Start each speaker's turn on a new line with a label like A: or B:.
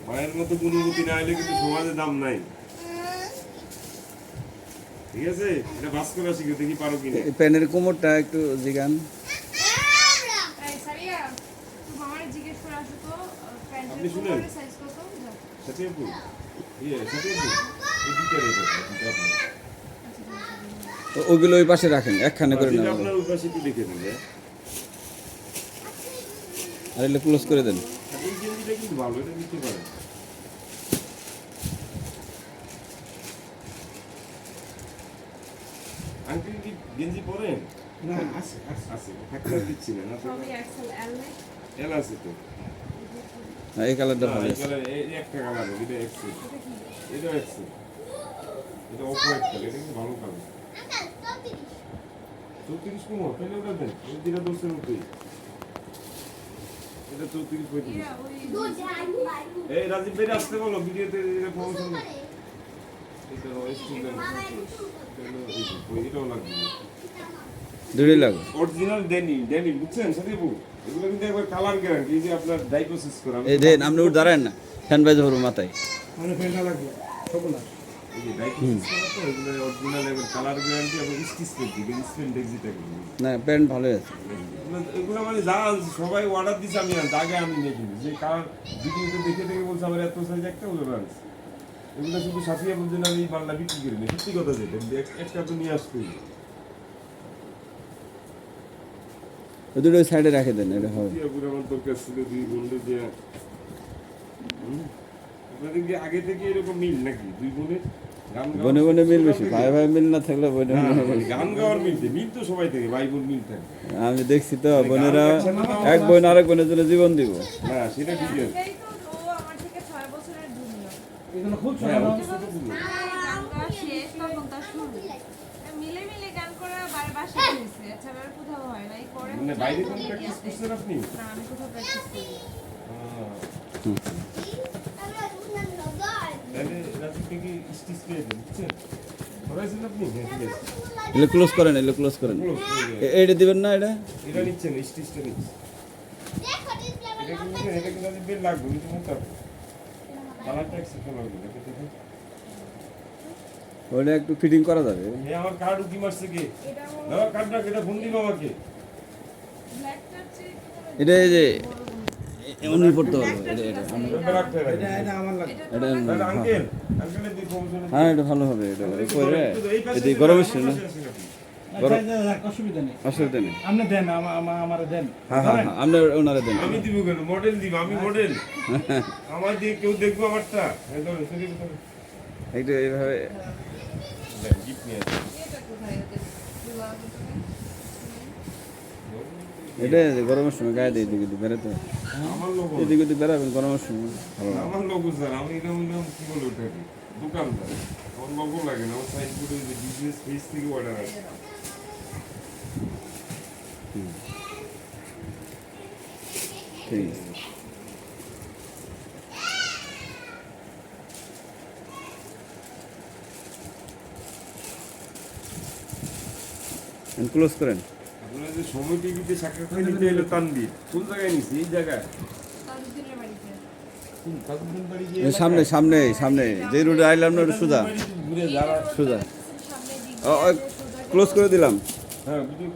A: মায়ের মতো অনুভূতি না হলে কিন্তু সমাজে দাম নাই। ঠিক আছে, এটা বাস করে শিখে দেখি পারো কিনা।
B: প্যানের কোমরটা একটু জিগান।
A: আপনি শুনেন সাথে আপু, সাথে আপু, এই দুইটা রেখে দুইটা আপনার।
B: ওগুলো ওই পাশে রাখেন, একখানে করে নেন।
A: আপনার ওই পাশে একটু লিখে দেন।
B: আর এগুলো ক্লোজ করে দেন।
A: এই গেঞ্জিটা কিন্তু ভালো, এটা নিতে পারেন। আঙ্কেল কি গেঞ্জি পরেন?
C: না, আছে
A: আছে, থাকতে দিচ্ছি না। এল আছে তো।
B: হ্যাঁ, এই কালারটা ভালো
A: এই
B: আছে।
A: কালার, এই একটা কালার, এটা এক্সেল, এটা এক্সেল, এটা অফ হোয়াইট কালার, এটা কিন্তু ভালো কালার। 34 কম তাহলে ওটা দেন, ওই দুটা দোষের মতোই। এটা 34 35। এই রাজীব ভাই আসতে বলো, ভিডিওতে এটা প্রমোশন। এটা স্টুডেন্ট, এটাও লাগবে।
B: দুটোই লাগবে।
A: অরিজিনাল ডেনিম বুঝছেন সাথীবু, এগুলো কিন্তু একবার কালার গ্যারান্টি। এই যে আপনার ডাই প্রসেস করা,
B: এই দেন, আপনি উঠ দাঁড়ান না, ফ্যান বাজে পড়বো মাথায়।
C: মানে পেনটা লাগবে সবগুলা।
A: এই যে ডাই প্রসেস করা তো, এগুলো অরিজিনাল একবার কালার গ্যারান্টি এবং স্টিচ দিবে, স্পেন্ড এক্সিট একদম।
B: না, প্যান্ট ভালো আছে।
A: এগুলো মানে যা সবাই অর্ডার দিছে, আমি আগে আমি নিয়ে কিনি যে কালার ভিডিওতে দেখে দেখে বলছে আমার এত সাইজ একটা ওগুলো আনছে। এগুলো শুধু সাথিয়া বলছেন আমি মালটা বিক্রি করি না, সত্যি কথা যেটা একটা তো নিয়ে আসতেই।
B: ওই দুটো সাইডে রেখে দেন, এটা হবে।
A: আমার দরকার ছিল দুই বন্ধু যে আপনাদের কি আগে থেকে এরকম মিল নাকি দুই বোনের?
B: বনে বনে মিল বেশি, ভাই ভাই মিল না থাকলে বনে বনে।
A: গান গাওয়ার মিলতে মিল তো সবাই থেকে, ভাই বোন মিল থাকে।
B: আমি দেখছি তো, বোনেরা এক বোন আরেক বোনের জন্য জীবন দিব।
A: না সেটা ঠিক আছে।
C: এগুলো খুব
A: হ্যাঁ,
C: ছোট।
A: ও তো ছোট বোন। মানে বাইরে কোন প্র্যাকটিস করছেন আপনি? তাহলে রাজীব থেকে স্টিচ পেয়ে দেন, বুঝছেন? করাইছেন আপনি? হ্যাঁ, ঠিক আছে।
B: এগুলো ক্লোজ করেন, এগুলো ক্লোজ করেন। এইটা দিবেন না, এটা
A: এটা নিচ্ছেন, স্টিচটা নিচ্ছেন। এটা কিন্তু রাজীব বের লাগবে, কিন্তু মোটা কালারটা এক্সেপশন লাগবে, দেখেন।
B: ওটা একটু ফিটিং করা যাবে।
A: এই আমার কার্ড উকি মারছে কে? দাও কার্ডটা, এটা ফোন দিন আমাকে।
B: এটা এই যে উনি পড়তে পারবো, এটা এটা
C: এটা আমার লাগবে।
B: এটা
A: তাহলে আঙ্কেল, আঙ্কেলের দিয়ে প্রমোশন।
B: হ্যাঁ, এটা ভালো হবে। এটা করে এটি গরমের সময়
C: আচ্ছা, যাক, অসুবিধা নেই।
B: অসুবিধা নেই।
C: আপনি দেন, আমারে দেন।
B: হ্যাঁ হ্যাঁ হ্যাঁ, আপনার ওনারে দেন।
A: আমি দিব কেন? মডেল দিব, আমি মডেল। আমার দিয়ে কেউ দেখবো আমারটা? একদম
B: একটু এইভাবে
A: গিফট নিয়ে আসি।
B: এটা গরমের সময় গায়ে দিয়ে এদিকে বেড়াতে হয়।
A: আমার লোগো,
B: এদিকে ওদিকে বেড়াবেন গরমের সময়, ভালো লাগে।
A: আমার লোগো স্যার, আমি এরকম কি বলে ওঠাকি দোকানদার, আমার লোগো লাগে না। আমার সাইনবোর্ডে যে বিজনেস পেজ থেকে অর্ডার আছে।
B: ঠিক আছে। ক্লোজ করেন।
A: আপনারা যে সময় টিভিতে সাক্ষাৎকার নিতে এলো তানবীর, কোন জায়গায় নিছি? এই জায়গায় তাজউদ্দিন বাড়ি গিয়ে
B: সামনে সামনে সামনে যে রোডে আইলাম না, ওটা সোজা
A: ঘুরে যারা
B: সোজা। ক্লোজ করে দিলাম।
A: হ্যাঁ ভিডিও